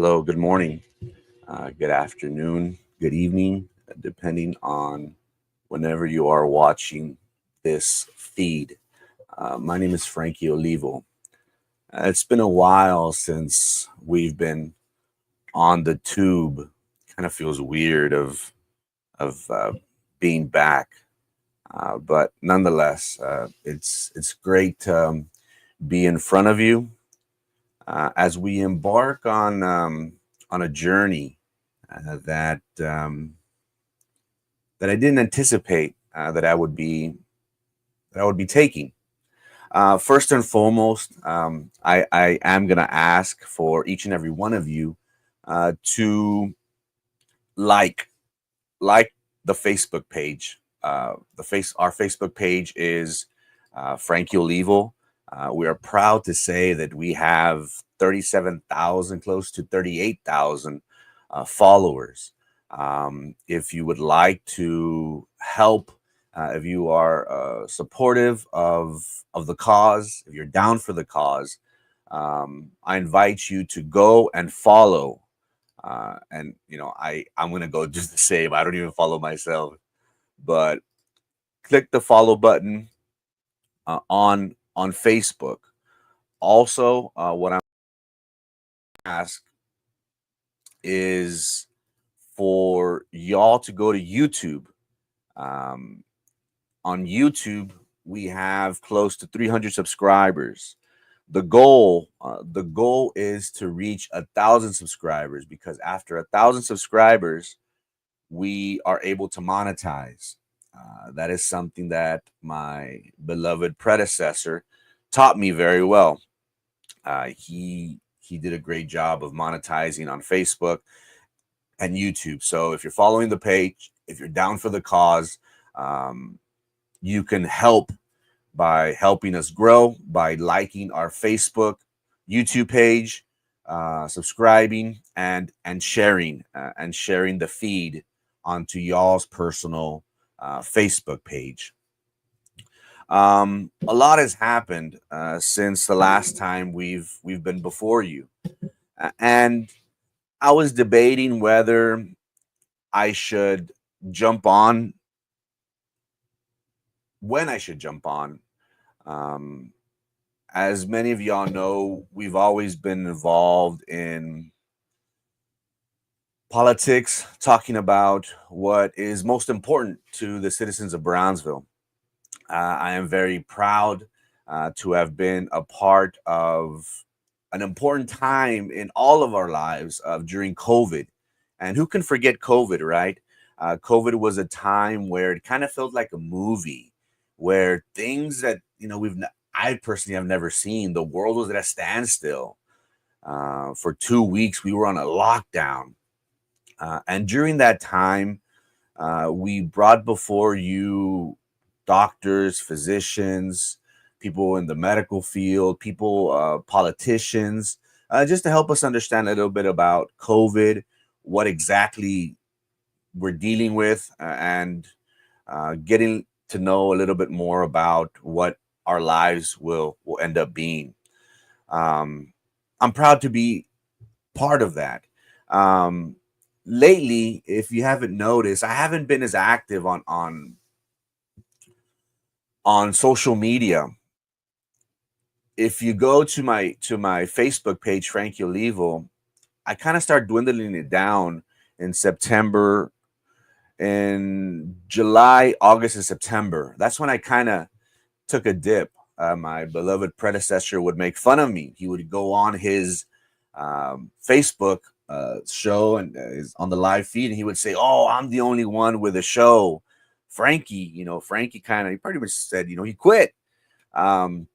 Hello, good morning, good afternoon, good evening, depending on whenever you are watching this feed. My name is Frankie Olivo. It's been a while since we've been on the tube. Kind of feels weird of being back, but nonetheless, it's great to be in front of you as we embark on a journey that that I didn't anticipate that I would be taking. First and foremost, I am gonna ask for each and every one of you to like like the Facebook page. Our Facebook page is Frankie Olivo. We are proud to say that we have 37,000, close to 38,000 followers. If you would like to help, if you are supportive of the cause, if you're down for the cause, I invite you to go and follow. And I'm gonna go just the same. I don't even follow myself, but click the follow button on Facebook. Also, what I'm ask is for y'all to go to YouTube. Um, on YouTube, we have close to 300 subscribers. The goal is to reach 1,000 subscribers, because after 1,000 subscribers, we are able to monetize. That is something that my beloved predecessor taught me very well. He did a great job of monetizing on Facebook and YouTube. So if you're following the page, if you're down for the cause, um, you can help by helping us grow by liking our Facebook, YouTube page, subscribing, and sharing the feed onto y'all's personal Facebook page. A lot has happened since the last time we've been before you, and I was debating whether I should jump on, when I should jump on. Um, as many of y'all know, we've always been involved in politics, talking about what is most important to the citizens of Brownsville. I am very proud to have been a part of an important time in all of our lives during COVID. And who can forget COVID, right? COVID was a time where it kind of felt like a movie, where things that I personally have never seen. The world was at a standstill. For 2 weeks, we were on a lockdown, and during that time, we brought before you doctors, physicians, people in the medical field, people, politicians, just to help us understand a little bit about COVID, what exactly we're dealing with, and getting to know a little bit more about what our lives will end up being. Um, I'm proud to be part of that. Um, Lately, if you haven't noticed, I haven't been as active on social media. If you go to my Facebook page, Frankie Olivo, I kind of start dwindling it down in September, in July, August, and September. That's when I kind of took a dip. My beloved predecessor would make fun of me. He would go on his Facebook show and is on the live feed, and he would say, "Oh, I'm the only one with a show." Frankie, Frankie he pretty much said, he quit. Um,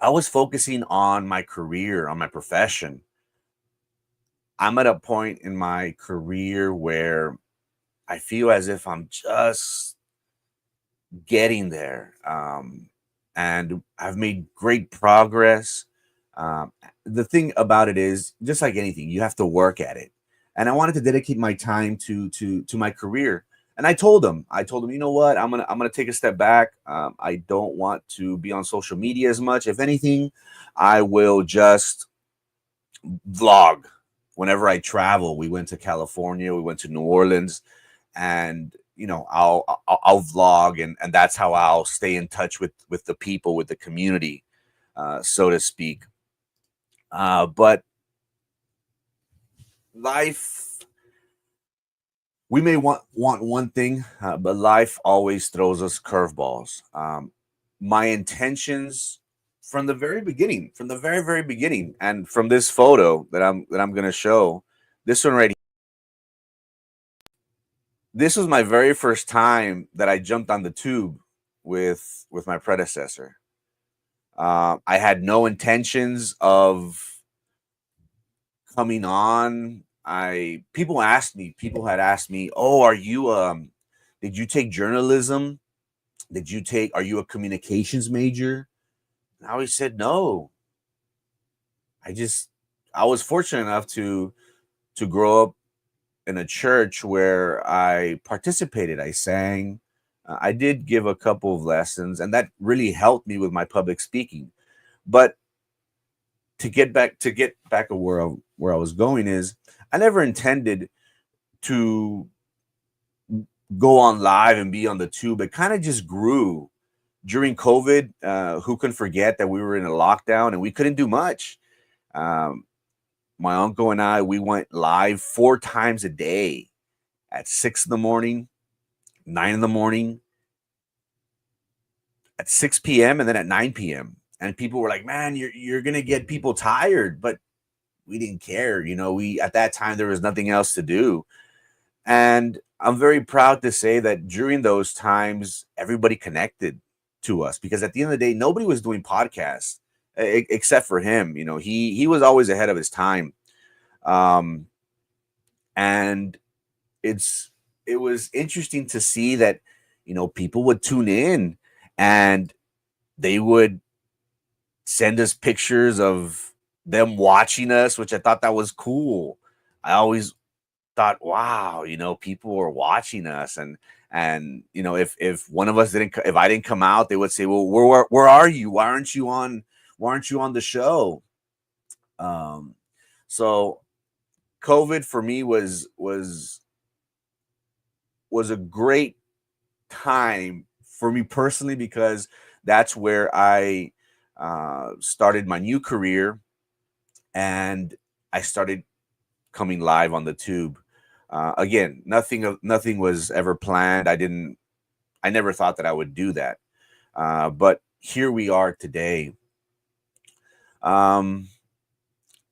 I was focusing on my career, on my profession. I'm at a point in my career where I feel as if I'm just getting there. And I've made great progress. The thing about it is, just like anything, you have to work at it. And I wanted to dedicate my time to my career. And I told him, you know what? I'm gonna take a step back. I don't want to be on social media as much. If anything, I will just vlog. whenever I travel, we went to California, we went to New Orleans, and I'll vlog, and that's how I'll stay in touch with the people, with the community, so to speak. But life, we may want one thing, but life always throws us curveballs. My intentions from the very beginning, from the very very beginning, and from this photo that I'm going to show, this one right here, this was my very first time that I jumped on the tube with my predecessor. I had no intentions of coming on. People had asked me, "Oh, did you take journalism? Are you a communications major?" And I always said no. I just I was fortunate enough to grow up in a church where I participated. I sang. I did give a couple of lessons, and that really helped me with my public speaking. But to get back to where I was going is, I never intended to go on live and be on the tube. It kind of just grew during COVID. Who can forget that we were in a lockdown and we couldn't do much? Um, my uncle and I, we went live 4 times a day, at 6 in the morning, 9 in the morning, at 6 p.m., and then at 9 p.m. And people were like, "Man, you're gonna get people tired," but we didn't care. We at that time there was nothing else to do. And I'm very proud to say that during those times, everybody connected to us, because at the end of the day, nobody was doing podcasts except for him. He was always ahead of his time. Um, and it was interesting to see that, people would tune in and they would send us pictures of them watching us, which I thought that was cool. I always thought, wow, people were watching us, and if one of us if I didn't come out, they would say, well, where are you? Why aren't you on the show? Um, so COVID for me was a great time for me personally, because that's where I started my new career, and I started coming live on the tube. Again, nothing was ever planned. I never thought that I would do that. But here we are today. Um,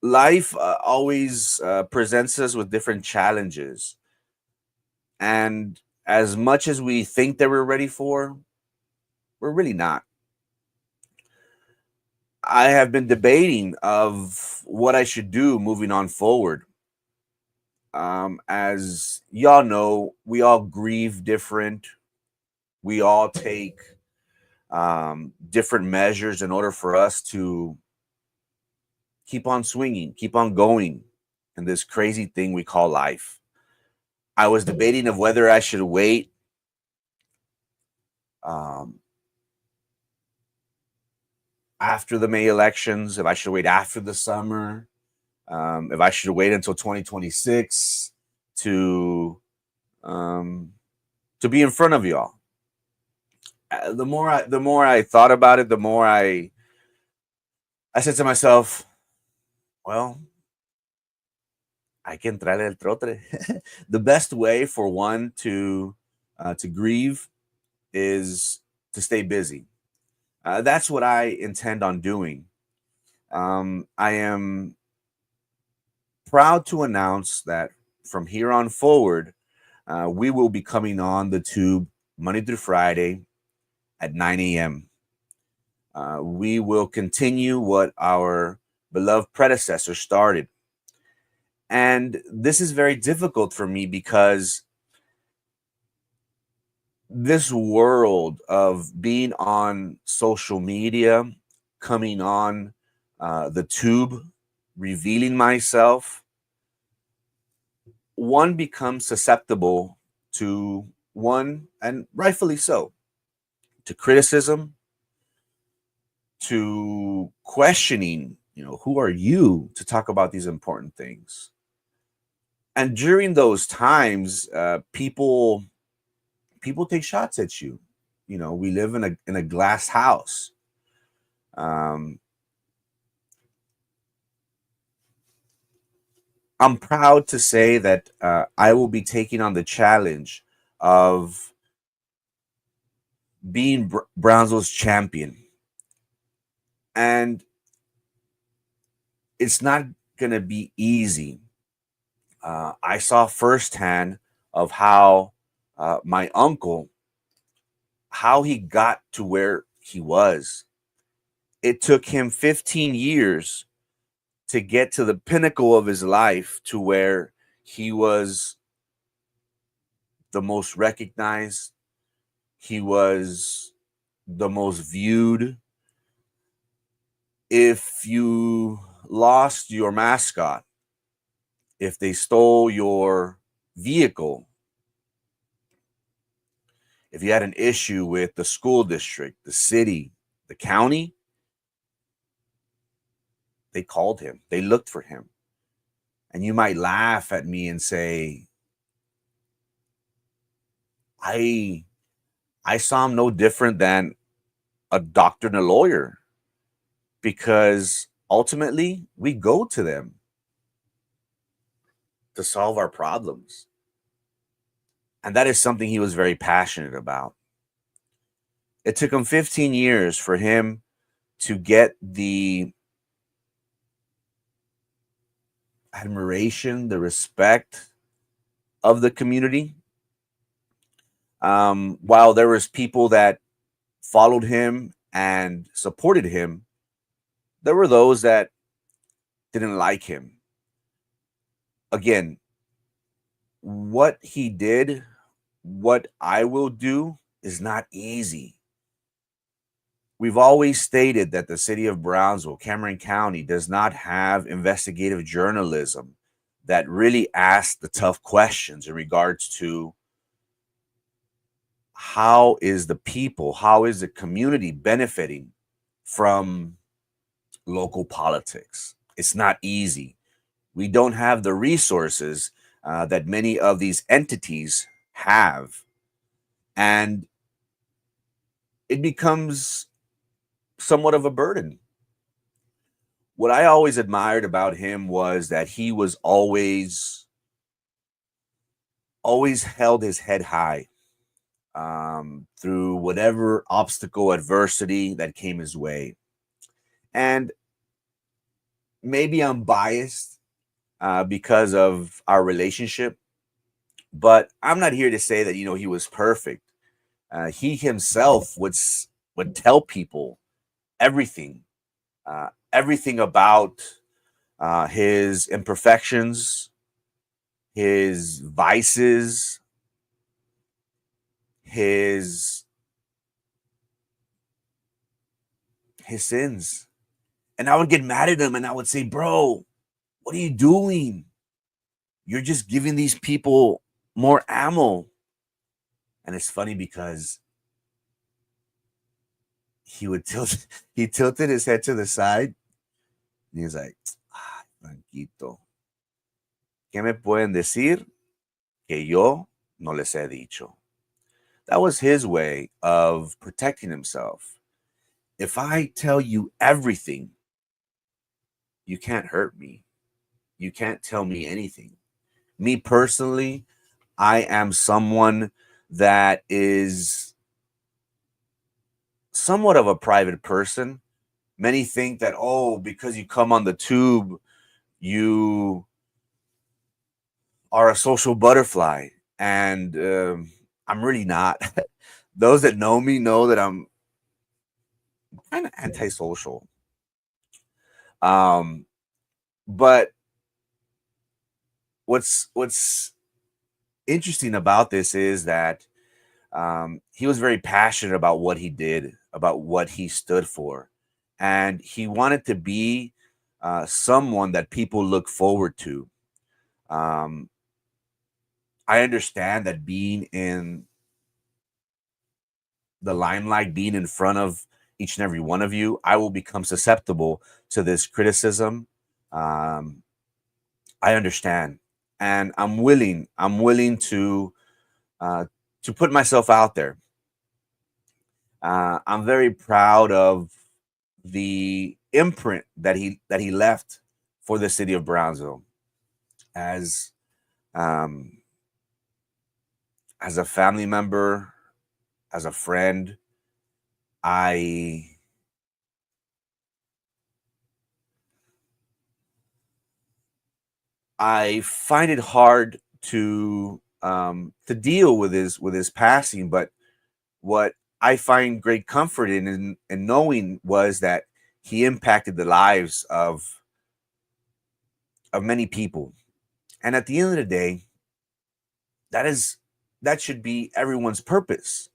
Life always presents us with different challenges. And as much as we think that we're ready for, we're really not. I have been debating of what I should do moving on forward. As y'all know, we all grieve different. We all take different measures in order for us to keep on swinging, keep on going in this crazy thing we call life. I was debating of whether I should wait um, after the May elections, if I should wait after the summer, if I should wait until 2026 to um, to be in front of y'all. The more I thought about it, the more I said to myself, well, I can traer el trotre. The best way for one to grieve is to stay busy. That's what I intend on doing. I am proud to announce that from here on forward, we will be coming on the tube Monday through Friday at 9 a.m. We will continue what our beloved predecessor started. And this is very difficult for me, because this world of being on social media, coming on the tube, revealing myself, one becomes susceptible to one, and rightfully so, to criticism, to questioning, who are you to talk about these important things? And during those times, people take shots at you. You know, we live in a glass house. Um, I'm proud to say that I will be taking on the challenge of being Brownsville's champion, and it's not gonna be easy. I saw firsthand of how my uncle, how he got to where he was. It took him 15 years to get to the pinnacle of his life, to where he was the most recognized, he was the most viewed. If you lost your mascot, if they stole your vehicle, if you had an issue with the school district, the city, the county, they called him, they looked for him. And you might laugh at me and say, I I saw him no different than a doctor and a lawyer, because ultimately we go to them to solve our problems. And that is something he was very passionate about. It took him 15 years for him to get the admiration, the respect of the community. While there was people that followed him and supported him, there were those that didn't like him. Again, what he did, what I will do, is not easy. We've always stated that the city of Brownsville, Cameron County, does not have investigative journalism that really asks the tough questions in regards to how is the people, how is the community benefiting from local politics. It's not easy. We don't have the resources that many of these entities have. And it becomes somewhat of a burden. What I always admired about him was that he was always held his head high through whatever obstacle, adversity that came his way. And maybe I'm biased because of our relationship, but I'm not here to say that he was perfect. He himself would tell people everything, everything about his imperfections, his vices, his sins. And I would get mad at him and I would say, "Bro, what are you doing? You're just giving these people more ammo." And it's funny because he would he tilted his head to the side and he was like, Franquito, ¿qué me pueden decir que yo no les he dicho? That was his way of protecting himself. If I tell you everything, you can't hurt me. You can't tell me anything. Me personally, I am someone that is somewhat of a private person. Many think that, oh, because you come on the tube, you are a social butterfly. And I'm really not. Those that know me know that I'm kind of antisocial. But what's interesting about this is that he was very passionate about what he did, about what he stood for, and he wanted to be someone that people look forward to. Um, I understand that being in the limelight, being in front of each and every one of you, I will become susceptible to this criticism. I understand. and I'm willing uh, to put myself out there. I'm very proud of the imprint that he left for the city of Brownsville as um, as a family member, as a friend. I I find it hard to deal with his passing, but what I find great comfort in knowing was that he impacted the lives of many people. And at the end of the day, that is that should be everyone's purpose.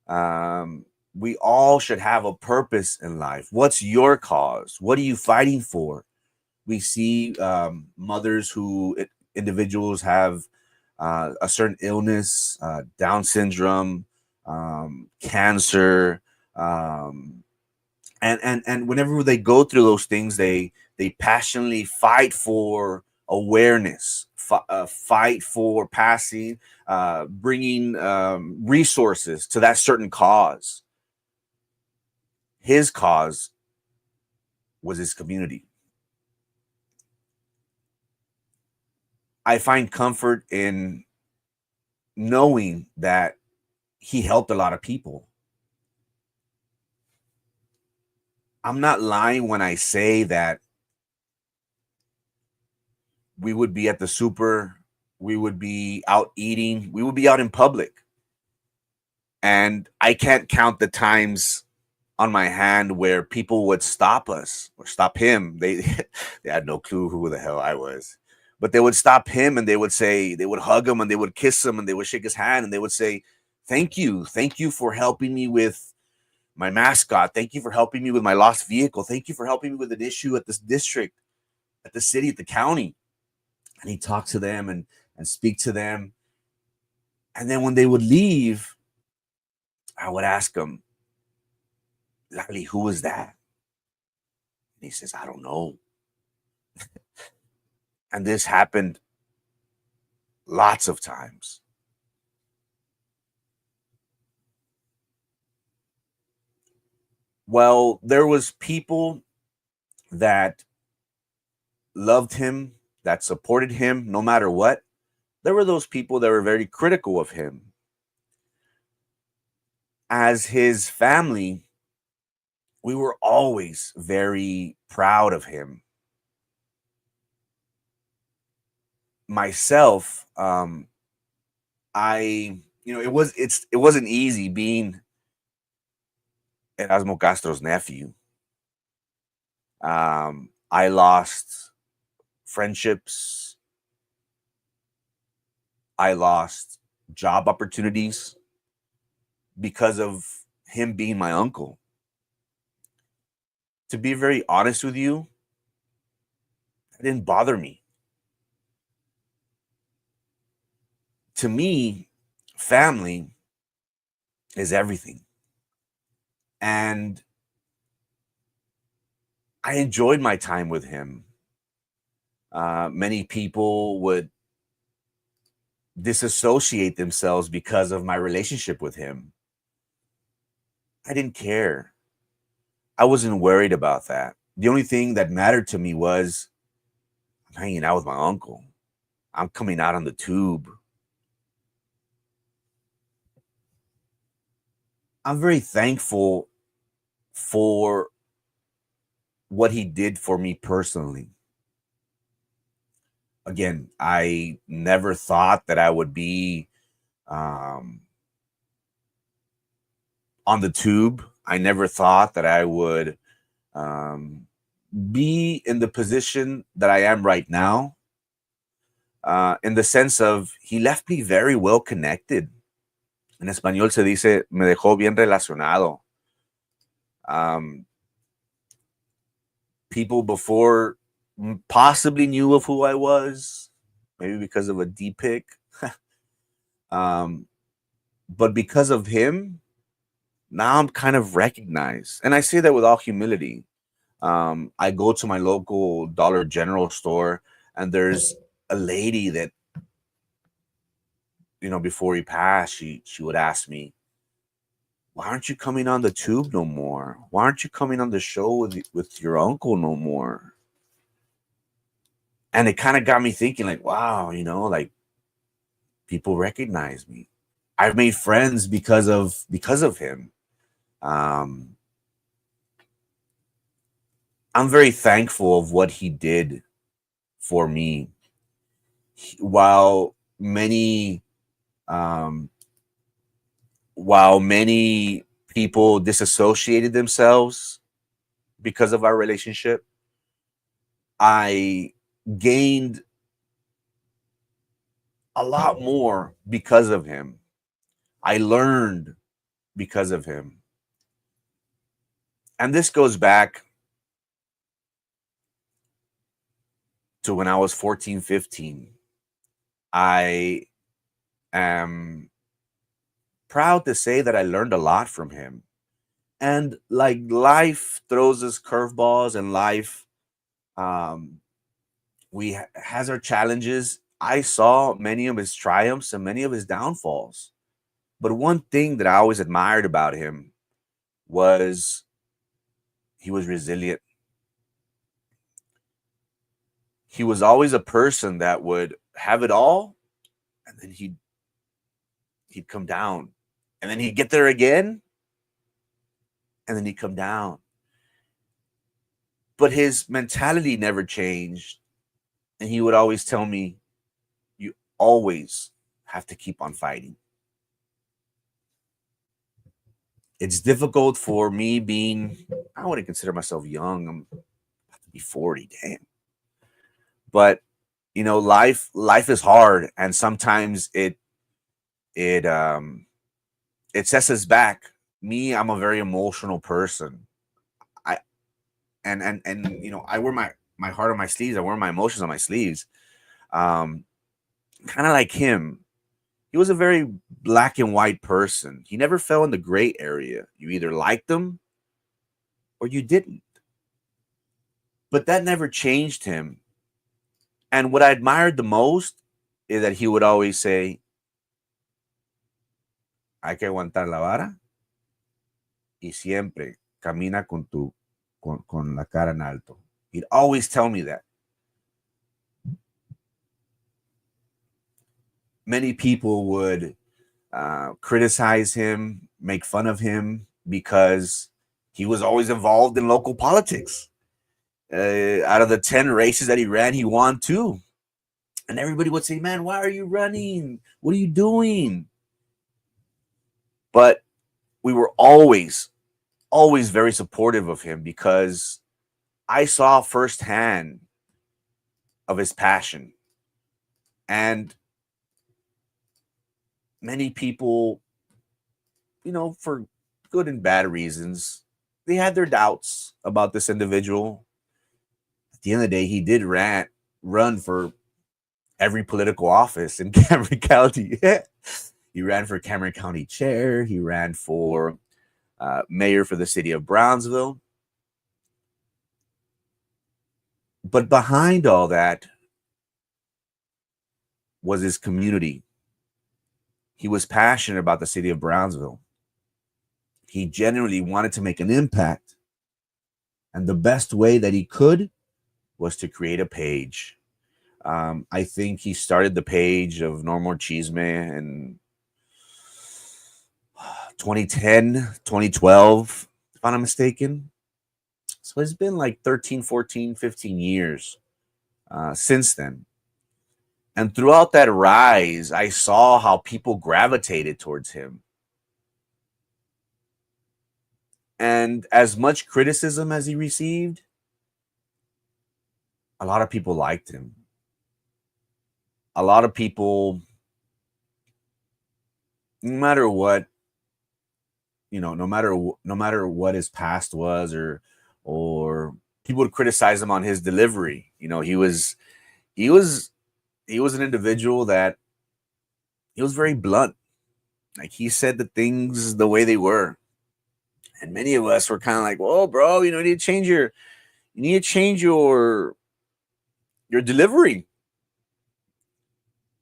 Um, we all should have a purpose in life. What's your cause? What are you fighting for? We see mothers individuals have a certain illness, Down syndrome, cancer, um, and whenever they go through those things, they passionately fight for awareness, fight for passing, bringing resources to that certain cause. His cause was his community. I find comfort in knowing that he helped a lot of people. I'm not lying when I say that we would be at the super, we would be out eating, we would be out in public. And I can't count the times on my hand where people would stop us or stop him. They they had no clue who the hell I was. But they would stop him and they would hug him and they would kiss him and they would shake his hand and they would say, "Thank you. Thank you for helping me with my mascot. Thank you for helping me with my lost vehicle. Thank you for helping me with an issue at this district, at the city, at the county." And he talked to them and speak to them. And then when they would leave, I would ask him, "Lali, who was that?" And he says, "I don't know." And this happened lots of times. Well, there was people that loved him, that supported him no matter what. There were those people that were very critical of him. As his family, we were always very proud of him. Myself, it wasn't easy being Erasmo Castro's nephew. I lost friendships. I lost job opportunities because of him being my uncle. To be very honest with you, it didn't bother me. To me, family is everything. And I enjoyed my time with him. Many people would disassociate themselves because of my relationship with him. I didn't care. I wasn't worried about that. The only thing that mattered to me was I'm hanging out with my uncle. I'm coming out on the tube. I'm very thankful for what he did for me personally. Again, I never thought that I would be um, on the tube. I never thought that I would um, be in the position that I am right now, in the sense of he left me very well connected. En español se dice, me dejó bien relacionado. Um, People before possibly knew of who I was, maybe because of a D pick. um, but because of him, now I'm kind of recognized. And I say that with all humility. I go to my local Dollar General store, and there's a lady that, before he passed, she would ask me, why aren't you coming on the tube no more? Why aren't you coming on the show with your uncle no more? And it kind of got me thinking, like, wow, like, people recognize me. I've made friends because of him. Um, I'm very thankful of what he did for me. While many um, while many people disassociated themselves because of our relationship, I gained a lot more because of him. I learned because of him. And this goes back to when I was 14, 15. I am proud to say that I learned a lot from him. And like life throws us curveballs, and life um, has our challenges. I saw many of his triumphs and many of his downfalls. But one thing that I always admired about him was he was resilient. He was always a person that would have it all, and then he'd come down, and then he'd get there again, and then he'd come down. But his mentality never changed, and he would always tell me, "You always have to keep on fighting." It's difficult for me being, I wouldn't consider myself young. I'm about to be 40, damn. But life is hard, and sometimes it it sets us back. Me, I'm a very emotional person. I and I wear my heart on my sleeves. I wear my emotions on my sleeves. Um, Kind of like him. He was a very black and white person. He never fell in the gray area. You either liked him or you didn't. But that never changed him. And what I admired the most is that he would always say, hay que aguantar la vara y siempre camina con la cara en alto. He'd always tell me that. Many people would criticize him, make fun of him because he was always involved in local politics. Out of the 10 races that he ran, he won 2. And everybody would say, man, why are you running? What are you doing? But we were always very supportive of him because I saw firsthand of his passion. And many people, for good and bad reasons, they had their doubts about this individual. At the end of the day, he did run for every political office in Cameron County. He ran for Cameron County chair. He ran for mayor for the city of Brownsville. But behind all that was his community. He was passionate about the city of Brownsville. He genuinely wanted to make an impact. And the best way that he could was to create a page. I think he started the page of No More Chisme in 2010, 2012, if I'm not mistaken. So it's been like 13, 14, 15 years since then. And throughout that rise, I saw how people gravitated towards him. And as much criticism as he received, a lot of people liked him. A lot of people, no matter what, no matter what his past was, or people would criticize him on his delivery. He was an individual that he was very blunt. Like, he said the things the way they were. And many of us were kind of like, "Whoa, bro, you need to change your delivery."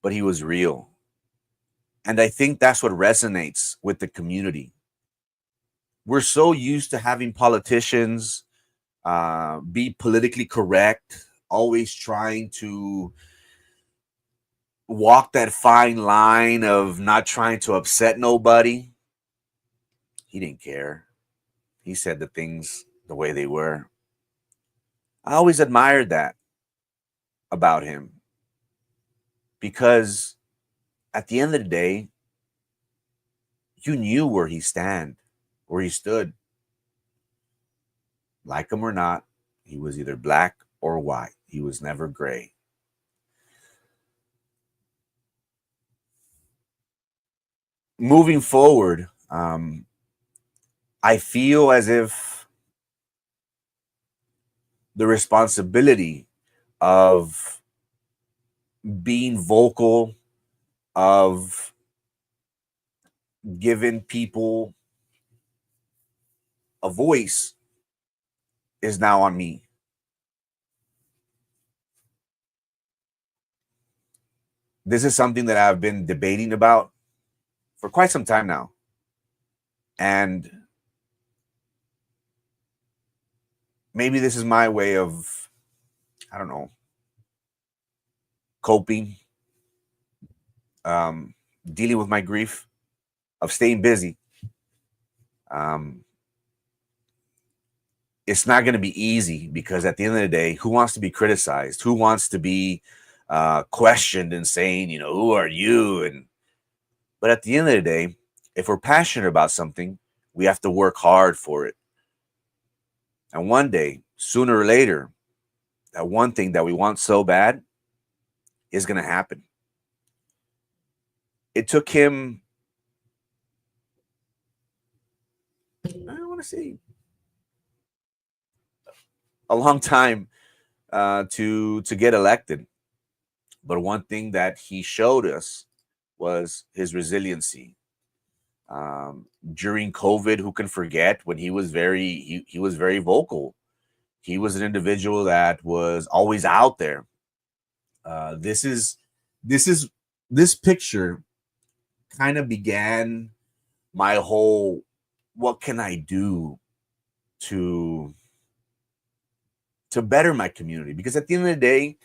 but he was real. And I think that's what resonates with the community. We're so used to having politicians be politically correct, always trying to walk that fine line of not trying to upset nobody. He didn't care. He said the things the way they were. I always admired that about him because at the end of the day, you knew where he stood. Like him or not, he was either black or white. He was never gray. Moving forward, I feel as if the responsibility of being vocal, of giving people a voice is now on me. This is something that I've been debating about for quite some time now. And maybe this is my way of, I don't know, coping, dealing with my grief, of staying busy. Um, it's not going to be easy because at the end of the day, who wants to be criticized? Who wants to be questioned and saying, who are you? But at the end of the day, if we're passionate about something, we have to work hard for it. And one day, sooner or later, that one thing that we want so bad is going to happen. It took him, I want to say, a long time to get elected. But one thing that he showed us was his resiliency. During COVID, who can forget when he was he was very vocal. He was an individual that was always out there. Uh, this is this is this picture kind of began my whole what can I do to better my community, because at the end of the day,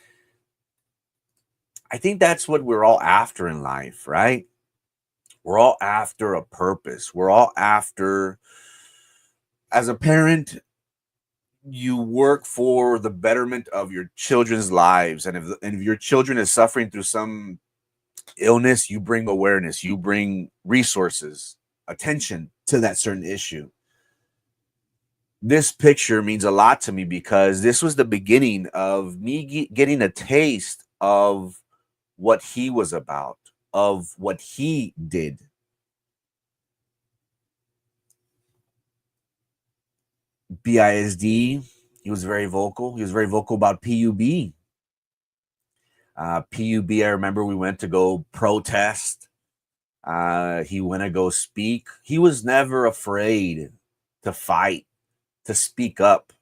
I think that's what we're all after in life, right? We're all after a purpose. We're all after, as a parent, you work for the betterment of your children's lives. And if your children is suffering through some illness, you bring awareness, you bring resources, attention to that certain issue. This picture means a lot to me because this was the beginning of me getting a taste of what he was about, of what he did. BISD, he was very vocal. He was very vocal about PUB. PUB, I remember we went to go protest. He went to go speak. He was never afraid to fight, to speak up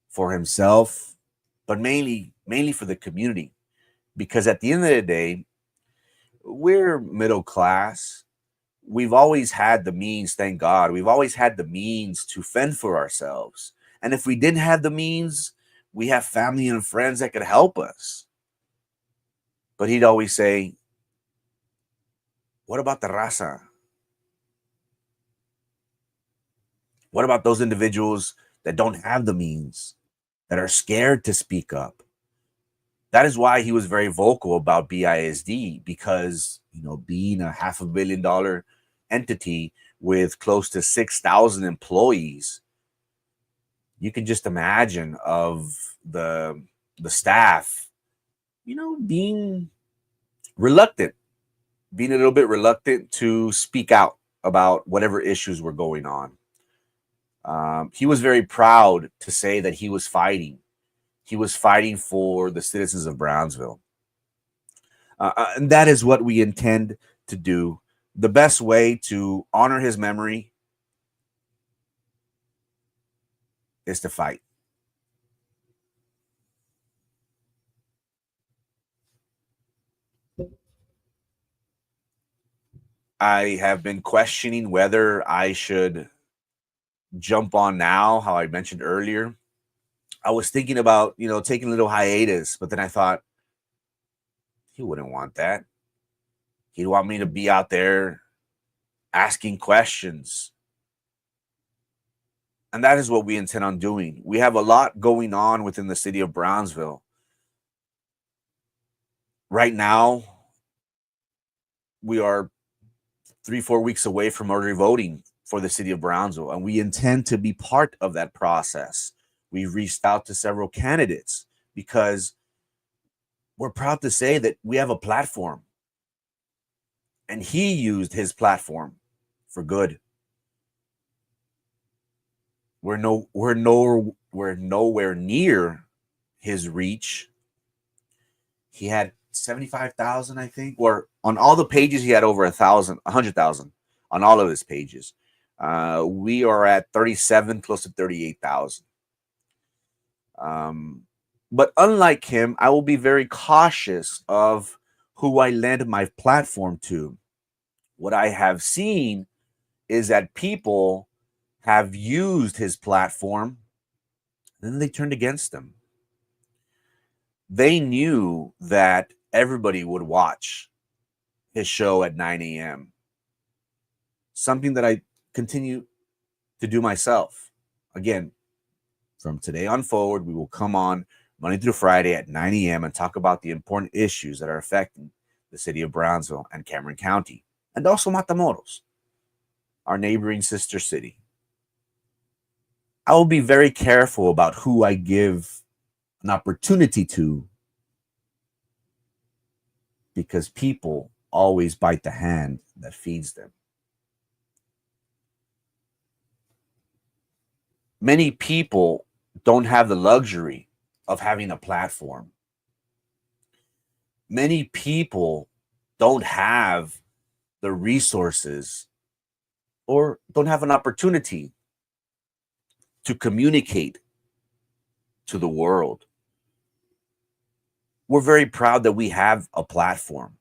for himself, but mainly for the community. Because at the end of the day, we're middle class. We've always had the means, thank God. We've always had the means to fend for ourselves. And if we didn't have the means, we have family and friends that could help us. But he'd always say, what about the raza? What about those individuals that don't have the means, that are scared to speak up? That is why he was very vocal about BISD, because, being a $500 million entity with close to 6,000 employees, you can just imagine of the staff, being reluctant, being a little bit reluctant to speak out about whatever issues were going on. He was very proud to say that he was fighting. He was fighting for the citizens of Brownsville. And that is what we intend to do. The best way to honor his memory is to fight. I have been questioning whether I should jump on now, how I mentioned earlier. I was thinking about, taking a little hiatus, but then I thought he wouldn't want that. He'd want me to be out there asking questions. And that is what we intend on doing. We have a lot going on within the city of Brownsville. Right now, we are 3-4 weeks away from early voting for the city of Brownsville, and we intend to be part of that process. We've reached out to several candidates because we're proud to say that we have a platform, and he used his platform for good. We're nowhere near his reach. He had 75,000, I think, or on all the pages he had over 100,000 on all of his pages. We are at 37, close to 38,000. But unlike him, I will be very cautious of who I lend my platform to. What I have seen is that people have used his platform, and then they turned against him. They knew that everybody would watch his show at 9 a.m. Something that I continue to do myself. Again, from today on forward, we will come on Monday through Friday at 9 a.m. and talk about the important issues that are affecting the city of Brownsville and Cameron County, and also Matamoros, our neighboring sister city. I will be very careful about who I give an opportunity to, because people always bite the hand that feeds them. Many people don't have the luxury of having a platform. Many people don't have the resources or don't have an opportunity to communicate to the world. We're very proud that we have a platform,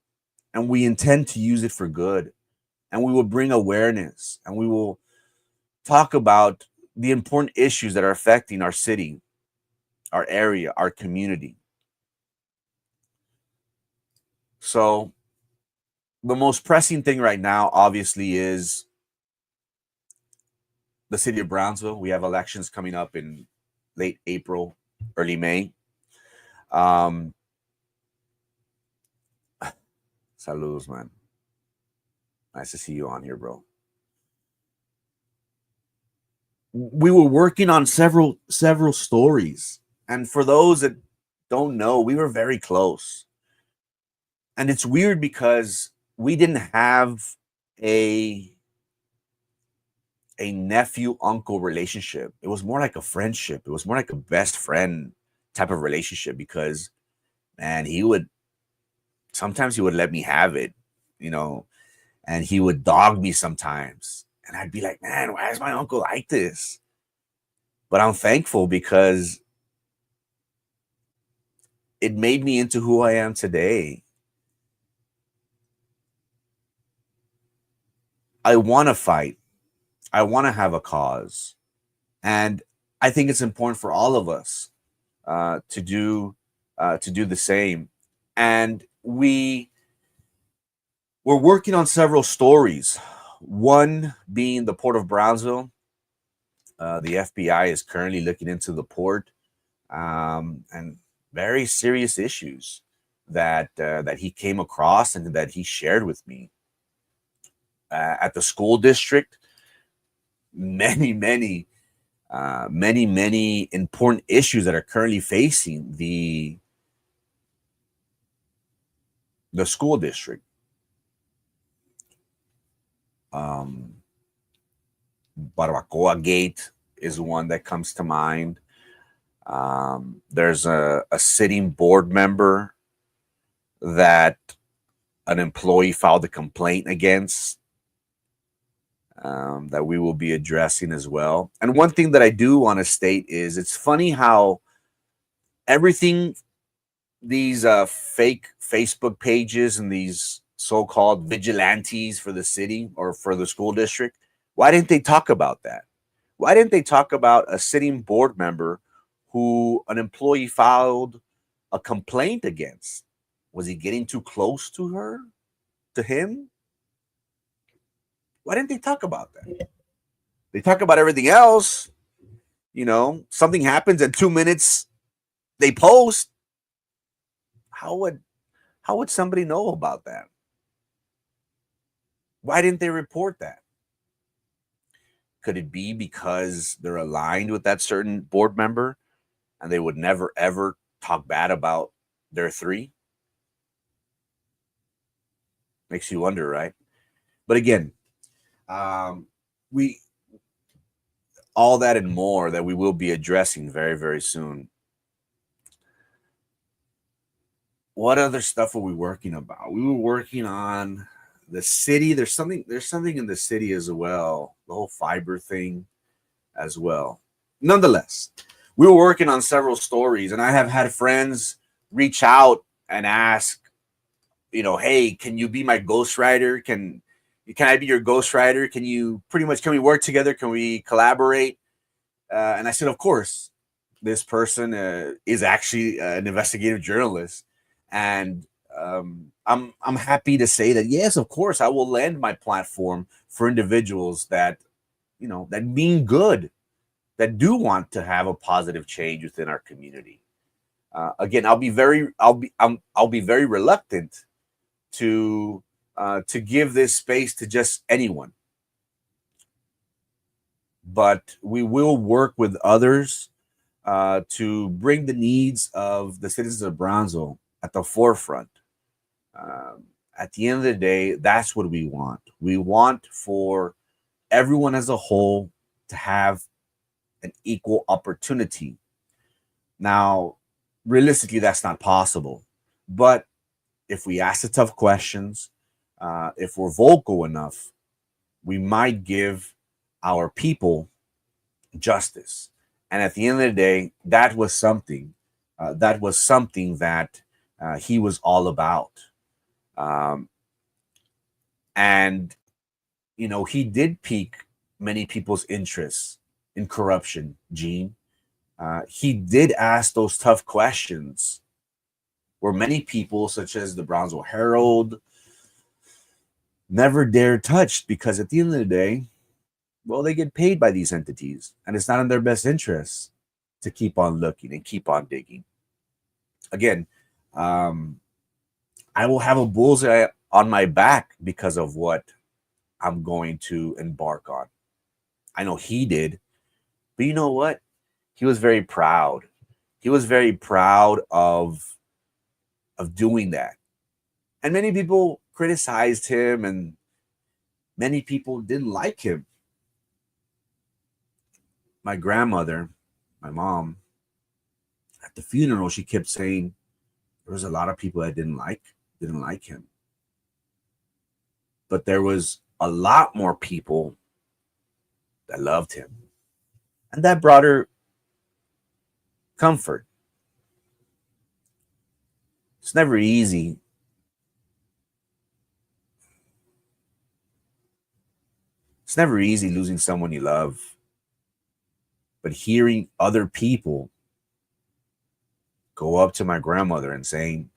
and we intend to use it for good. And we will bring awareness, and we will talk about the important issues that are affecting our city, our area, our community. So the most pressing thing right now, obviously, is the city of Brownsville. We have elections coming up in late April, early May. Saludos, man. Nice to see you on here, bro. We were working on several stories, and for those that don't know, we were very close. And it's weird because we didn't have a nephew uncle relationship. It was more like a friendship. It was more like a best friend type of relationship, because, man, sometimes he would let me have it, and he would dog me sometimes. And I'd be like, man, why is my uncle like this? But I'm thankful because it made me into who I am today. I want to fight. I want to have a cause. And I think it's important for all of us to do the same. And we're working on several stories. One being the Port of Brownsville. The FBI is currently looking into the port, and very serious issues that he came across and that he shared with me. At the school district, many important issues that are currently facing the school district. Barbacoa Gate is one that comes to mind. There's a sitting board member that an employee filed a complaint against, that we will be addressing as well. And one thing that I do want to state is, it's funny how everything, these fake Facebook pages and these so-called vigilantes for the city or for the school district. Why didn't they talk about that? Why didn't they talk about a sitting board member who an employee filed a complaint against? Was he getting too close to her, to him? Why didn't they talk about that? They talk about everything else. Something happens in 2 minutes, they post. How would somebody know about that? Why didn't they report that? Could it be because they're aligned with that certain board member and they would never ever talk bad about their three? Makes you wonder, right? But again, we all that and more that we will be addressing very, very soon. What other stuff were we working about? We were working on the city. There's something in the city as well. The whole fiber thing as well. Nonetheless, we were working on several stories, and I have had friends reach out and ask, hey, can you be my ghostwriter? Can I be your ghostwriter? Can we work together? Can we collaborate? And I said, of course. This person is actually an investigative journalist, and I'm happy to say that yes, of course, I will lend my platform for individuals that that mean good, that do want to have a positive change within our community. Again, I'll be very reluctant to give this space to just anyone, but we will work with others to bring the needs of the citizens of Brownsville at the forefront. At the end of the day, that's what we want. We want for everyone as a whole to have an equal opportunity. Now, realistically, that's not possible. But if we ask the tough questions, if we're vocal enough, we might give our people justice. And at the end of the day, that was something that he was all about. And he did pique many people's interests in corruption, Gene. He did ask those tough questions where many people, such as the Brownsville Herald, never dared touch, because at the end of the day, well, they get paid by these entities, and it's not in their best interest to keep on looking and keep on digging. Again, I will have a bullseye on my back because of what I'm going to embark on. I know he did, but you know what? He was very proud. He was very proud of doing that. And many people criticized him, and many people didn't like him. My grandmother, my mom, at the funeral, she kept saying there was a lot of people that didn't like him. But there was a lot more people that loved him. And that brought her comfort. It's never easy. It's never easy losing someone you love. But hearing other people go up to my grandmother and saying,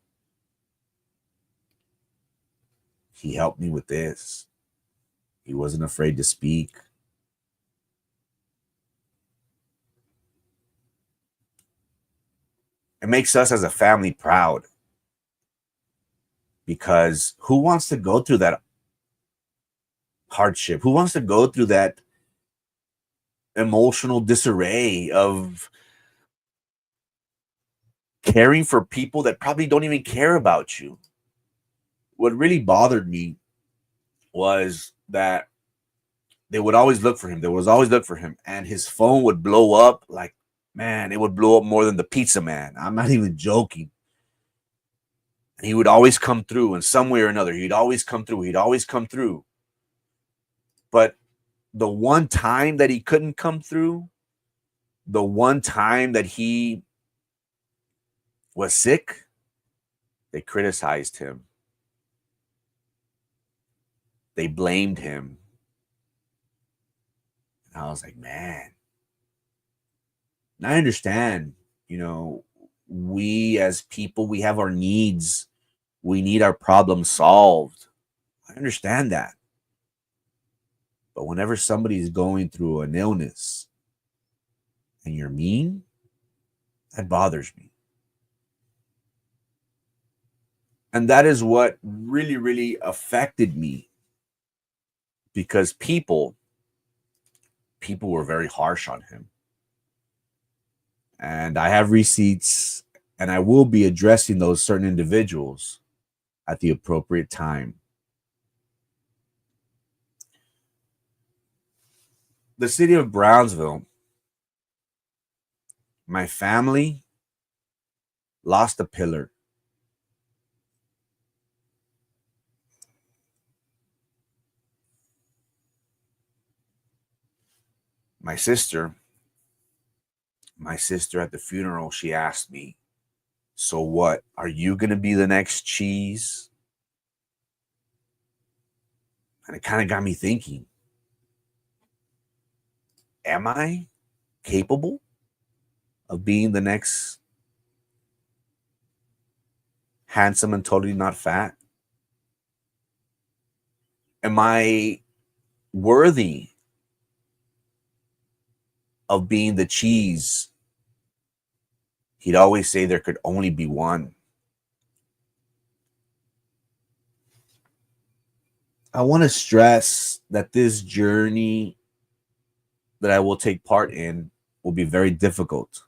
he helped me with this. He wasn't afraid to speak. It makes us as a family proud, because who wants to go through that hardship? Who wants to go through that emotional disarray of caring for people that probably don't even care about you? What really bothered me was that they would always look for him. They would always look for him, and his phone would blow up. Like, man, it would blow up more than the pizza man. I'm not even joking. And he would always come through in some way or another. He'd always come through. But the one time that he couldn't come through, the one time that he was sick, they criticized him. they blamed him. And I was like, man, I understand, you know, we as people, we have our needs. We need our problems solved. I understand that. But whenever somebody's going through an illness and you're mean, that bothers me. And that is what really, really affected me, because people were very harsh on him. And I have receipts, and I will be addressing those certain individuals at the appropriate time. The city of Brownsville, my family lost a pillar. My sister, my sister at the funeral, she asked me, so what? Are you going to be the next cheese? And it kind of got me thinking, am I capable of being the next handsome and totally not fat? Am I worthy of being the cheese? He'd always say there could only be one. I want to stress that this journey that I will take part in will be very difficult.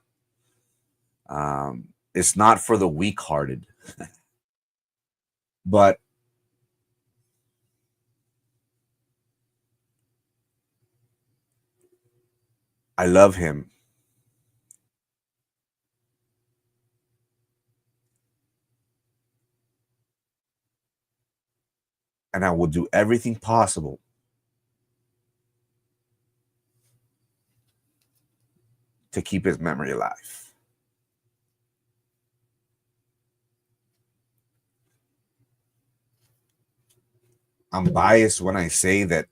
It's not for the weak-hearted, but I love him. And I will do everything possible to keep his memory alive. I'm biased when I say that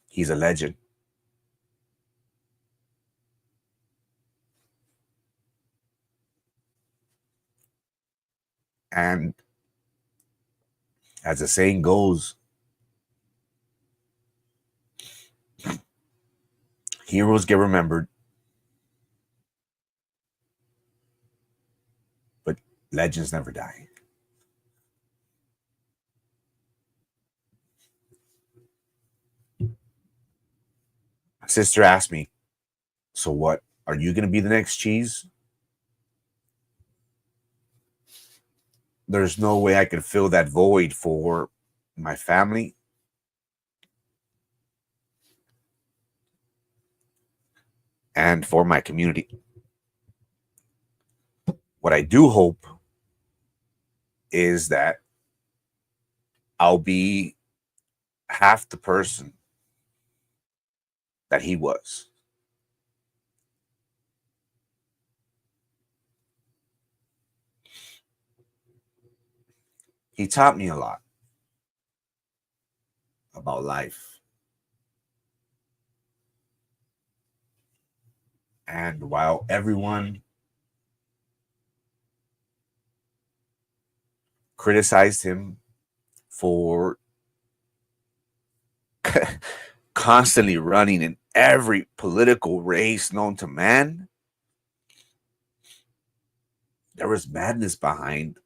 he's a legend. And as the saying goes, heroes get remembered, but legends never die. My sister asked me, so what? Are you going to be the next cheese? There's no way I could fill that void for my family and for my community. What I do hope is that I'll be half the person that he was. He taught me a lot about life. And while everyone criticized him for constantly running in every political race known to man, there was madness behind.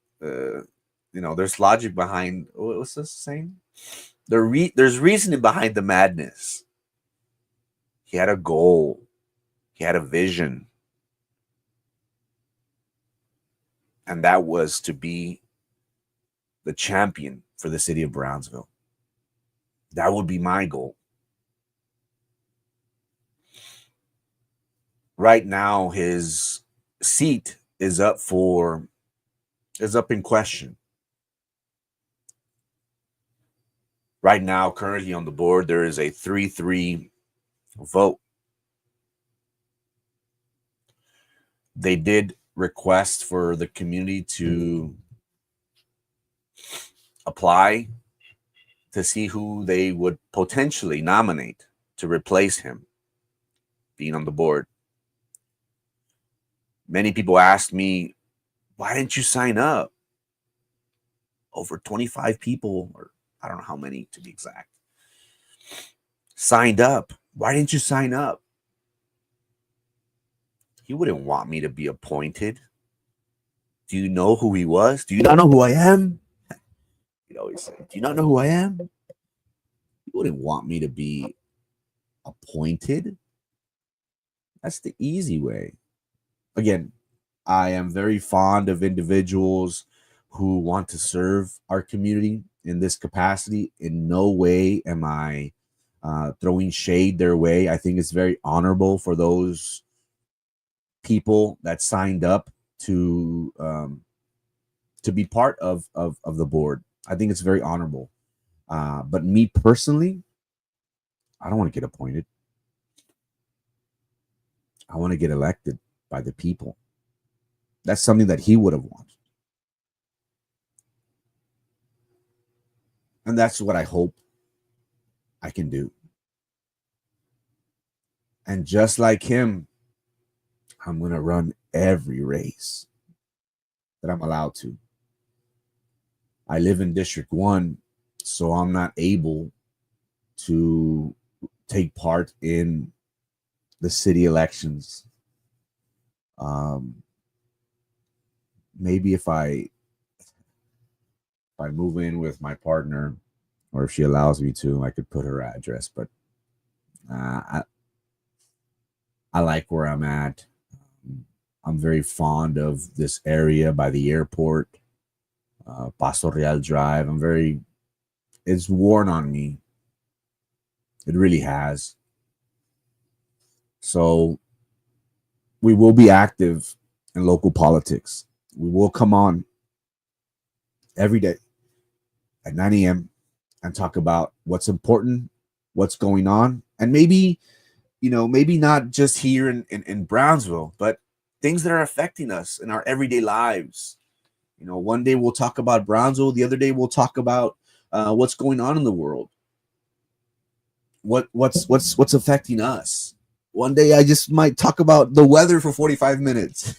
There's logic behind. What's this saying? There's reasoning behind the madness. He had a goal. He had a vision, and that was to be the champion for the city of Brownsville. That would be my goal. Right now, his seat is up in question. Right now, currently on the board, there is a 3-3 vote. they did request for the community to apply to see who they would potentially nominate to replace him being on the board. Many people asked me, why didn't you sign up? Over 25 people, or I don't know how many to be exact, signed up. Why didn't you sign up? He wouldn't want me to be appointed. Do you know who he was? Do you not know who I am? He'd always say, do you not know who I am? He wouldn't want me to be appointed. That's the easy way. Again, I am very fond of individuals who want to serve our community in this capacity. In no way am I throwing shade their way. I think it's very honorable for those people that signed up to be part of the board. I think it's very honorable. But me personally, I don't want to get appointed. I want to get elected by the people. That's something that he would have wanted. And that's what I hope I can do. And just like him, I'm going to run every race that I'm allowed to. I live in District 1, so I'm not able to take part in the city elections. Maybe if I move in with my partner, or if she allows me to, I could put her address. But I like where I'm at. I'm very fond of this area by the airport, Paso Real Drive. It's worn on me. It really has. So we will be active in local politics. We will come on every day at 9 a.m. and talk about what's important, what's going on, and maybe not just here in Brownsville, but things that are affecting us in our everyday lives. One day we'll talk about Brownsville, the other day we'll talk about what's going on in the world, what's affecting us. One day I just might talk about the weather for 45 minutes.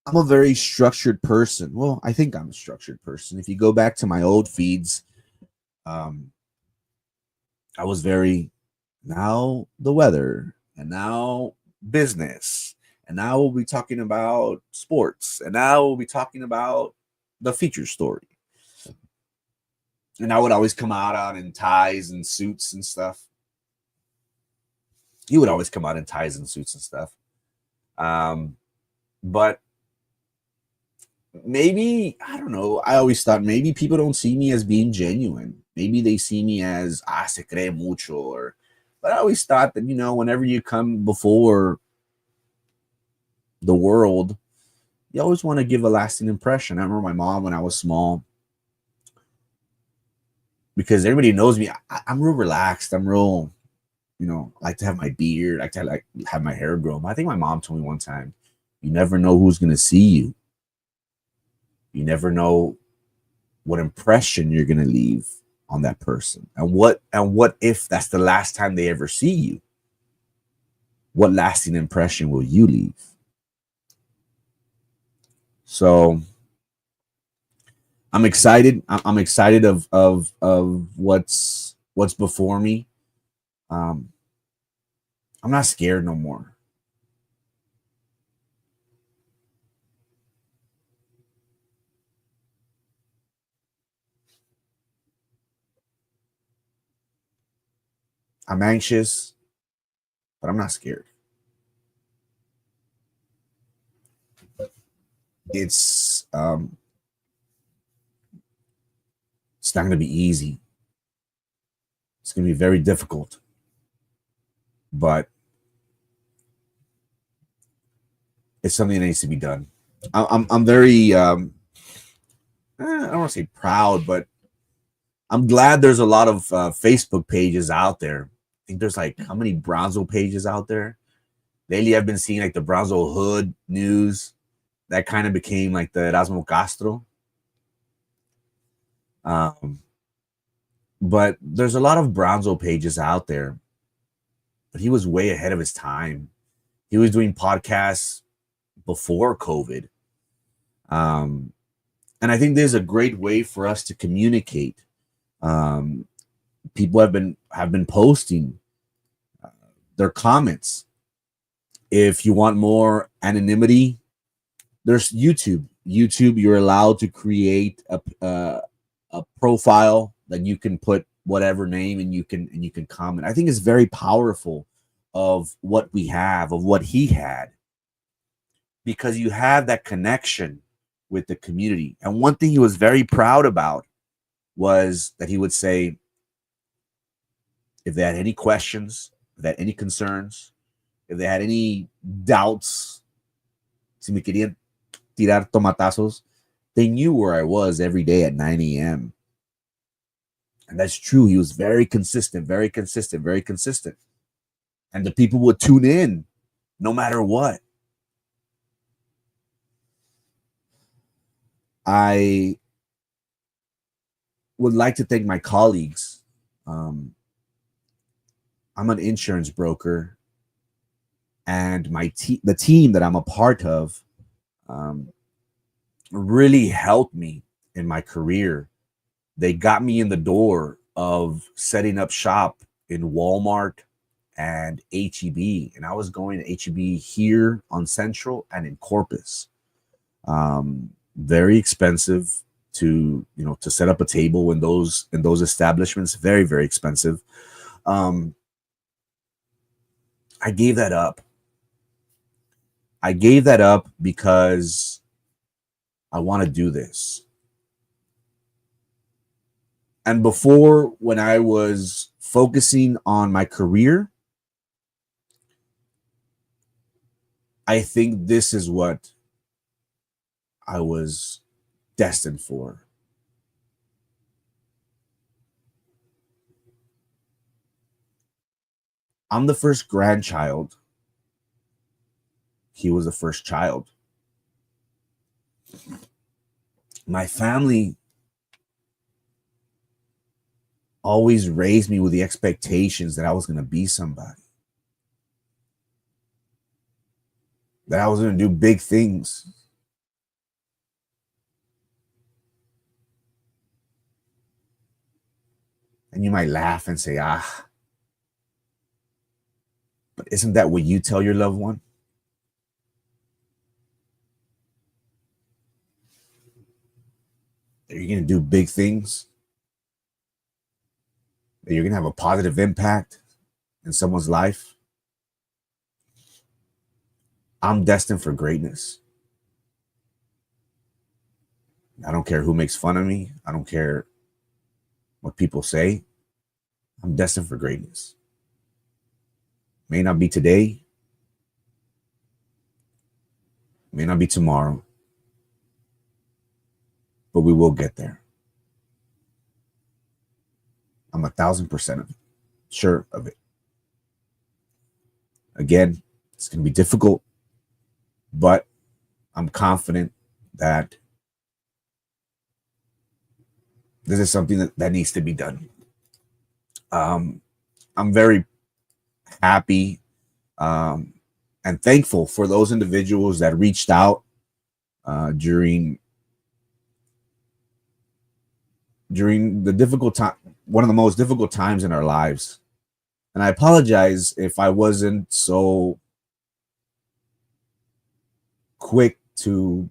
I'm a very structured person. Well, I think I'm a structured person. If you go back to my old feeds, I was very, now the weather, and now business, and now we'll be talking about sports, and now we'll be talking about the feature story. And I would always come out in ties and suits and stuff. He would always come out in ties and suits and stuff. But maybe, I don't know, I always thought maybe people don't see me as being genuine. Maybe they see me as, se cree mucho. But I always thought that, whenever you come before the world, you always want to give a lasting impression. I remember my mom when I was small, because everybody knows me. I'm real relaxed. I'm real, I like to have my beard. I like to have my hair grown. I think my mom told me one time, you never know who's going to see you. You never know what impression you're going to leave on that person. And what if that's the last time they ever see you? What lasting impression will you leave? So I'm excited. I'm excited of what's before me. I'm not scared no more. I'm anxious, but I'm not scared. It's not going to be easy. It's going to be very difficult, but it's something that needs to be done. I'm very I don't want to say proud, but I'm glad there's a lot of Facebook pages out there. I think there's like, how many Brownsville pages out there? Lately, I've been seeing like the Brownsville Hood news. That kind of became like the Erasmo Castro. Um, but there's a lot of Brownsville pages out there, but he was way ahead of his time. He was doing podcasts before COVID. Um, and I think there's a great way for us to communicate. Um, People have been posting their comments. If you want more anonymity, there's YouTube. YouTube, you're allowed to create a profile that you can put whatever name, and you can comment. I think it's very powerful of what we have, of what he had, because you have that connection with the community. And one thing he was very proud about was that he would say, if they had any questions, if they had any concerns, if they had any doubts, si me querían tirar tomatazos, they knew where I was every day at 9 a.m. And that's true. He was very consistent, very consistent, very consistent. And the people would tune in no matter what. I would like to thank my colleagues. I'm an insurance broker, and the team that I'm a part of really helped me in my career. They got me in the door of setting up shop in Walmart and HEB, and I was going to HEB here on Central and in Corpus. Very expensive to set up a table in those establishments. Very, very expensive. I gave that up. I gave that up because I want to do this. And before, when I was focusing on my career, I think this is what I was destined for. I'm the first grandchild. He was the first child. My family always raised me with the expectations that I was going to be somebody, that I was going to do big things. And you might laugh and say, but isn't that what you tell your loved one? That you're going to do big things? That you're going to have a positive impact in someone's life? I'm destined for greatness. I don't care who makes fun of me. I don't care what people say. I'm destined for greatness. May not be today. May not be tomorrow. But we will get there. I'm 1,000% of it, sure of it. Again, it's going to be difficult, but I'm confident that this is something that needs to be done. I'm very happy and thankful for those individuals that reached out during the difficult time, one of the most difficult times in our lives. And I apologize if I wasn't so quick to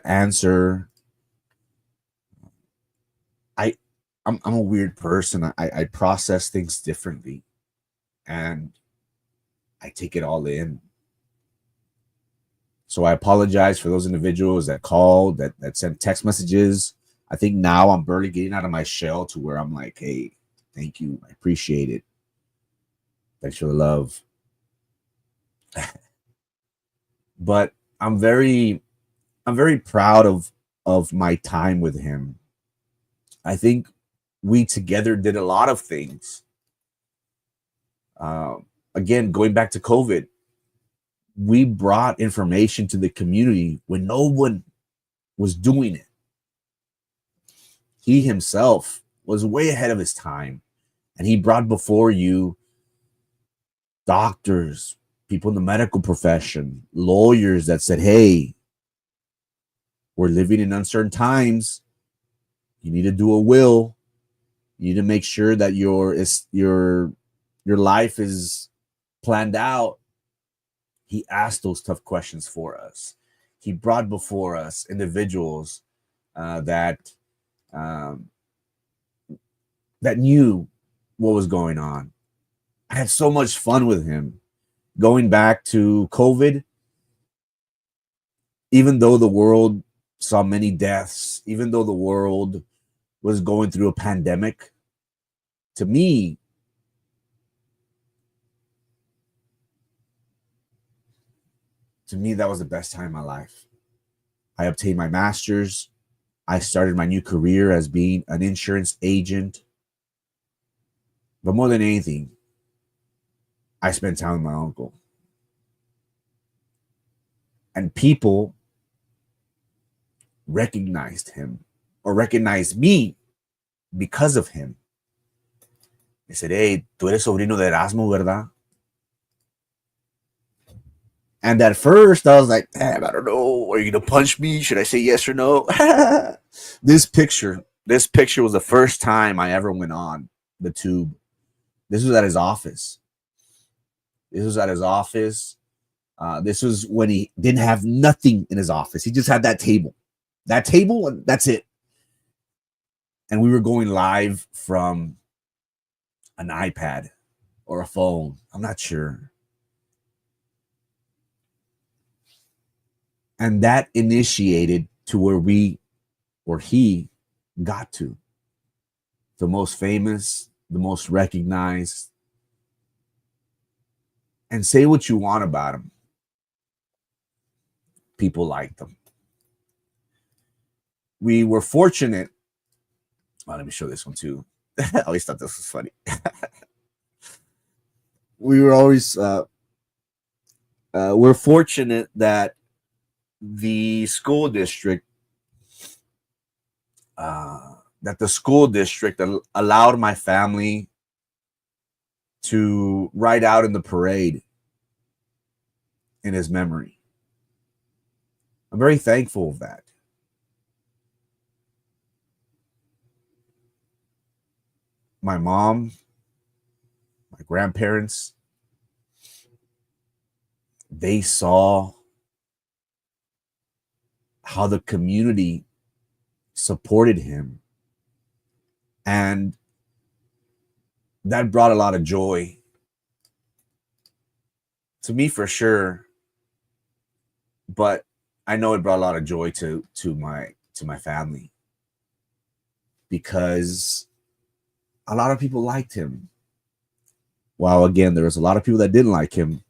answer. I'm a weird person. I process things differently, and I take it all in. So I apologize for those individuals that called, that sent text messages. I think now I'm barely getting out of my shell to where I'm like, hey, thank you. I appreciate it. Thanks for the love. But I'm very proud of my time with him. I think we together did a lot of things. again, going back to COVID, we brought information to the community when no one was doing it. He himself was way ahead of his time, and he brought before you doctors, people in the medical profession, lawyers that said, hey, we're living in uncertain times. You need to do a will. You need to make sure that your life is planned out. He asked those tough questions for us. He brought before us individuals that knew what was going on. I had so much fun with him. Going back to COVID, even though the world saw many deaths, even though the world was going through a pandemic, to me, that was the best time of my life. I obtained my master's. I started my new career as being an insurance agent. But more than anything, I spent time with my uncle. And people recognized him or recognized me because of him. They said, hey, tú eres sobrino de Erasmo, ¿verdad? And at first, I was like, damn, I don't know. Are you going to punch me? Should I say yes or no? This picture was the first time I ever went on the tube. This was at his office. This was when he didn't have nothing in his office. He just had that table. And that's it. And we were going live from an iPad or a phone. I'm not sure. And that initiated to where he got to. The most famous, the most recognized. And say what you want about him. People liked him. We were fortunate. Well, let me show this one too. I always thought this was funny. We were always we're fortunate that the school district allowed my family to ride out in the parade in his memory. I'm very thankful of that. My mom, my grandparents, they saw how the community supported him. And that brought a lot of joy to me for sure. But I know it brought a lot of joy to my family, because a lot of people liked him. While again, there was a lot of people that didn't like him.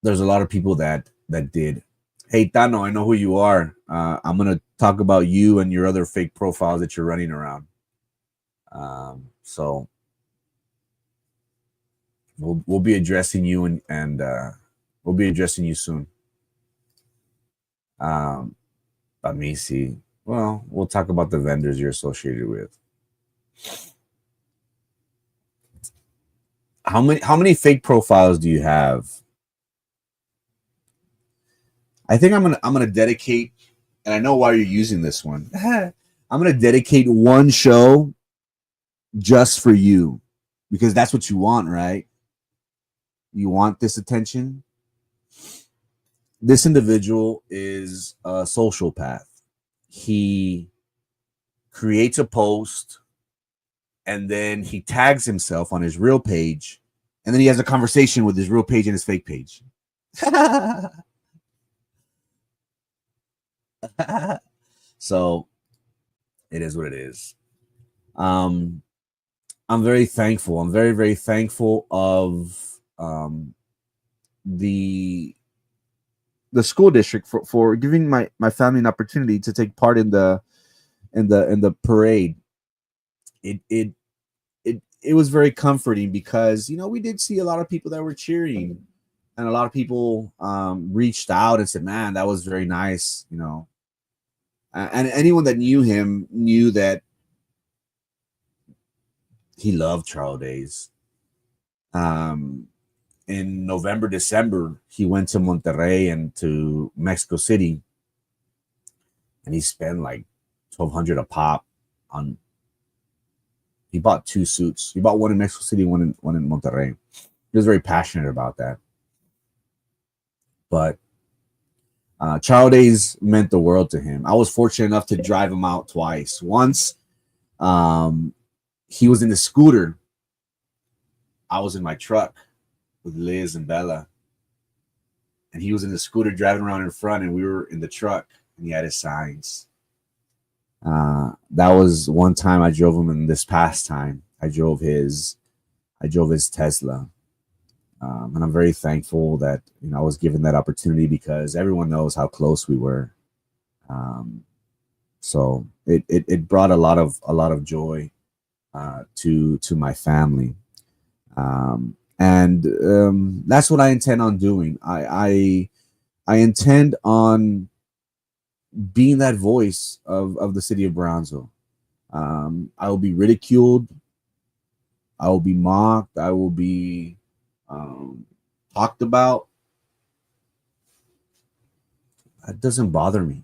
There's a lot of people that did. Hey, Tano, I know who you are. I'm going to talk about you and your other fake profiles that you're running around. So we'll be addressing you and we'll be addressing you soon. Let me see. Well, we'll talk about the vendors you're associated with. How many fake profiles do you have? I think I'm gonna dedicate, and I know why you're using this one. I'm gonna dedicate one show just for you, because that's what you want, right? You want this attention. This individual is a sociopath. He creates a post and then he tags himself on his real page, and then he has a conversation with his real page and his fake page. So it is what it is. I'm very thankful. I'm very, very thankful of the school district for giving my family an opportunity to take part in the in the parade, it it it was very comforting because we did see a lot of people that were cheering, and a lot of people reached out and said, "Man, that was very nice." And anyone that knew him knew that he loved Charles Days. Um, in November, December, he went to Monterrey and to Mexico City, and he spent like 1,200 a pop on. He bought two suits. He bought one in Mexico City, one in Monterrey. He was very passionate about that. But Charles Days meant the world to him. I was fortunate enough to drive him out twice. Once, he was in the scooter. I was in my truck with Liz and Bella, and he was in the scooter driving around in front, and we were in the truck, and he had his signs. That was one time I drove him, and this past time I drove his Tesla. And I'm very thankful that I was given that opportunity because everyone knows how close we were. So it brought a lot of joy to my family, and that's what I intend on doing. I intend on being that voice of the city of Brownsville. I will be ridiculed. I will be mocked. I will be talked about. It doesn't bother me.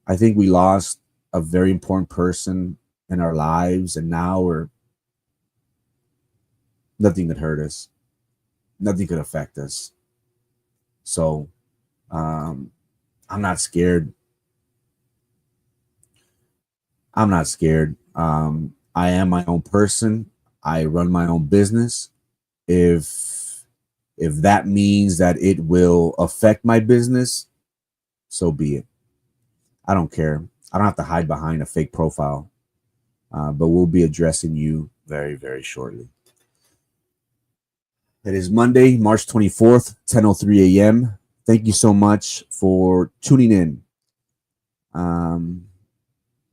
I think we lost a very important person in our lives, and now nothing could hurt us. Nothing could affect us. So I'm not scared. I'm not scared. I am my own person. I run my own business. If that means that it will affect my business, so be it. I don't care. I don't have to hide behind a fake profile. But we'll be addressing you very, very shortly. It is Monday, March 24th, 10:03 a.m. Thank you so much for tuning in.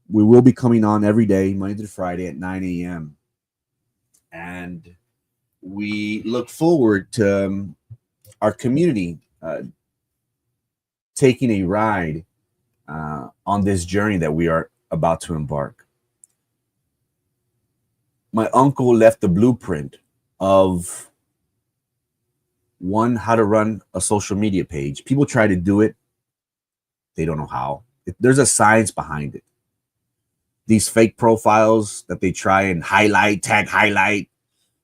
We will be coming on every day, Monday through Friday at 9 a.m. And we look forward to our community taking a ride on this journey that we are about to embark. My uncle left the blueprint of how to run a social media page. People try to do it. They don't know how. There's a science behind it. These fake profiles that they try and tag highlight,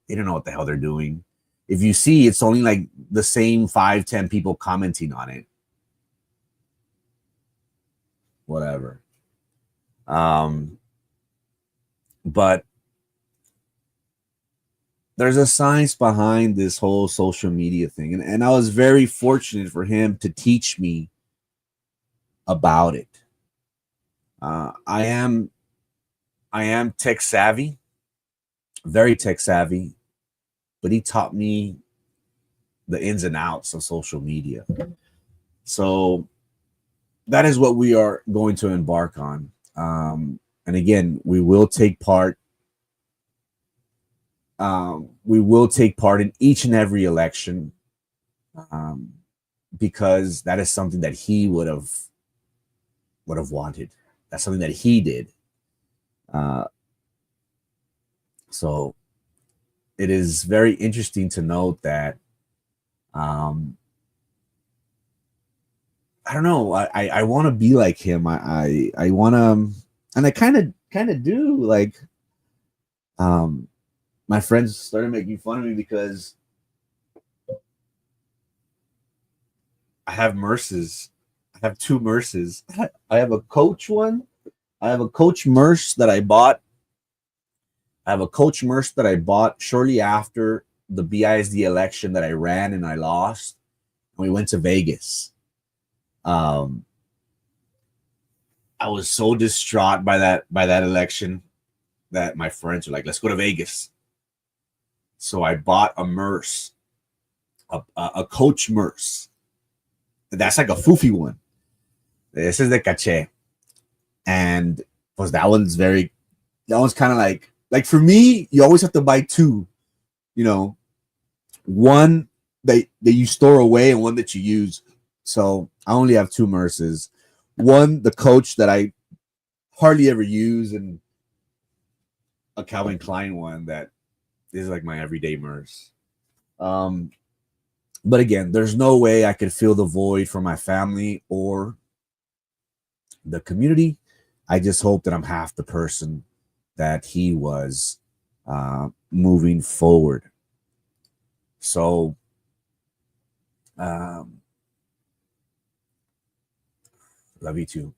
they don't know what the hell they're doing. If you see, it's only like the same 5-10 people commenting on it. Whatever. But there's a science behind this whole social media thing. And I was very fortunate for him to teach me about it. I am tech savvy, very tech savvy, but he taught me the ins and outs of social media. So that is what we are going to embark on. And again, we will take part. We will take part in each and every election, because that is something that he would have wanted. That's something that he did. So it is very interesting to note that I don't know. I want to be like him. I want to, and I kind of do. Like, my friends started making fun of me because I have Merces. I have two Merces. I have a Coach one. I have a Coach Merce that I bought. I have a Coach Merce that I bought shortly after the BISD election that I ran and I lost. And we went to Vegas. I was so distraught by that election that my friends were like, "Let's go to Vegas." So I bought a Merce, a Coach Merce. That's like a foofy one. This is the caché. And Because that one's kind of like for me, you always have to buy two, you know, one that you store away and one that you use. So I only have two Merces. One, the Coach that I hardly ever use, and a Calvin Klein one that is like my everyday Merce. But again, there's no way I could fill the void for my family or the community. I just hope that I'm half the person that he was moving forward. So, love you too.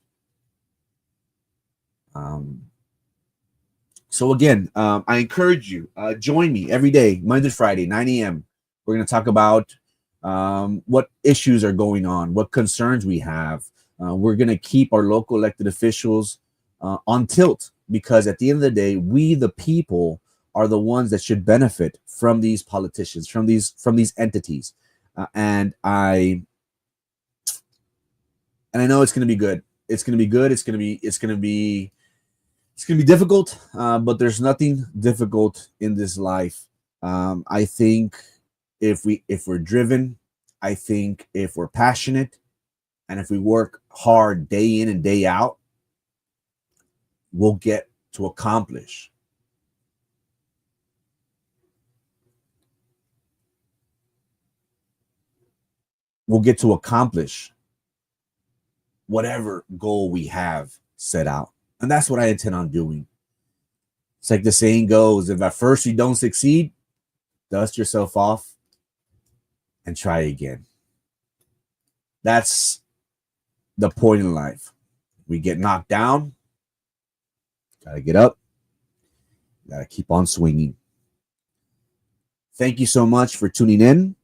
So again, I encourage you, join me every day, Monday to Friday, 9 a.m. We're going to talk about what issues are going on, what concerns we have. We're going to keep our local elected officials on tilt, because at the end of the day, we, the people, are the ones that should benefit from these politicians, from these entities. And I know it's going to be good. It's going to be good. It's going to be difficult, but there's nothing difficult in this life. I think if we're driven, I think if we're passionate, and if we work hard day in and day out, we'll get to accomplish. We'll get to accomplish whatever goal we have set out. And that's what I intend on doing. It's like the saying goes, if at first you don't succeed, dust yourself off and try again. That's the point in life. We get knocked down, gotta get up, gotta keep on swinging. Thank you so much for tuning in.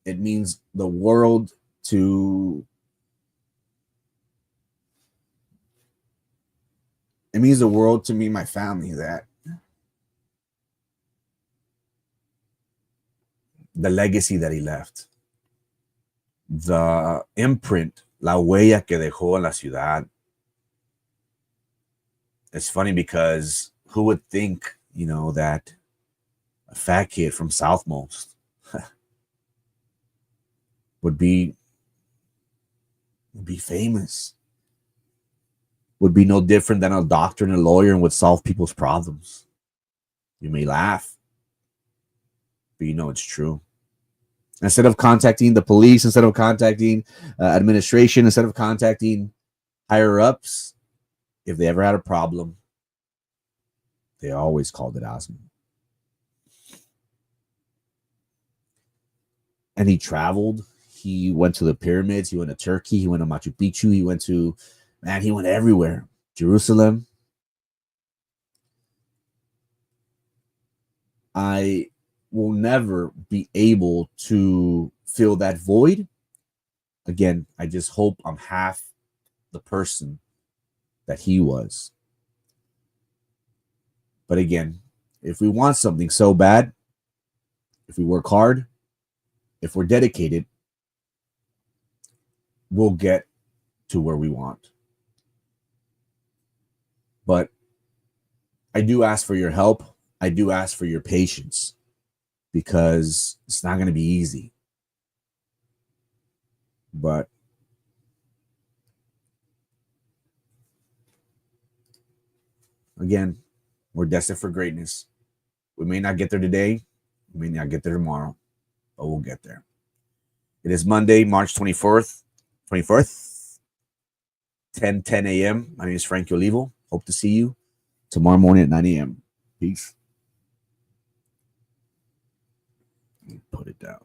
It means the world to me, my family, that the legacy that he left, the imprint, la huella que dejó en la ciudad. It's funny because who would think, that a fat kid from Southmost would be famous, would be no different than a doctor and a lawyer, and would solve people's problems. You may laugh, but it's true. Instead of contacting the police, instead of contacting administration, instead of contacting higher ups, if they ever had a problem, they always called it Osmond. And he traveled. He went to the pyramids. He went to Turkey. He went to Machu Picchu. He went everywhere. Jerusalem. I will never be able to fill that void. Again, I just hope I'm half the person that he was. But again, if we want something so bad, if we work hard, if we're dedicated, we'll get to where we want. But I do ask for your help. I do ask for your patience, because it's not going to be easy. But again, we're destined for greatness. We may not get there today. We may not get there tomorrow, but we'll get there. It is Monday, March 24th, 10 a.m. My name is Frankie Olivo. Hope to see you tomorrow morning at 9 a.m. Peace. Put it down.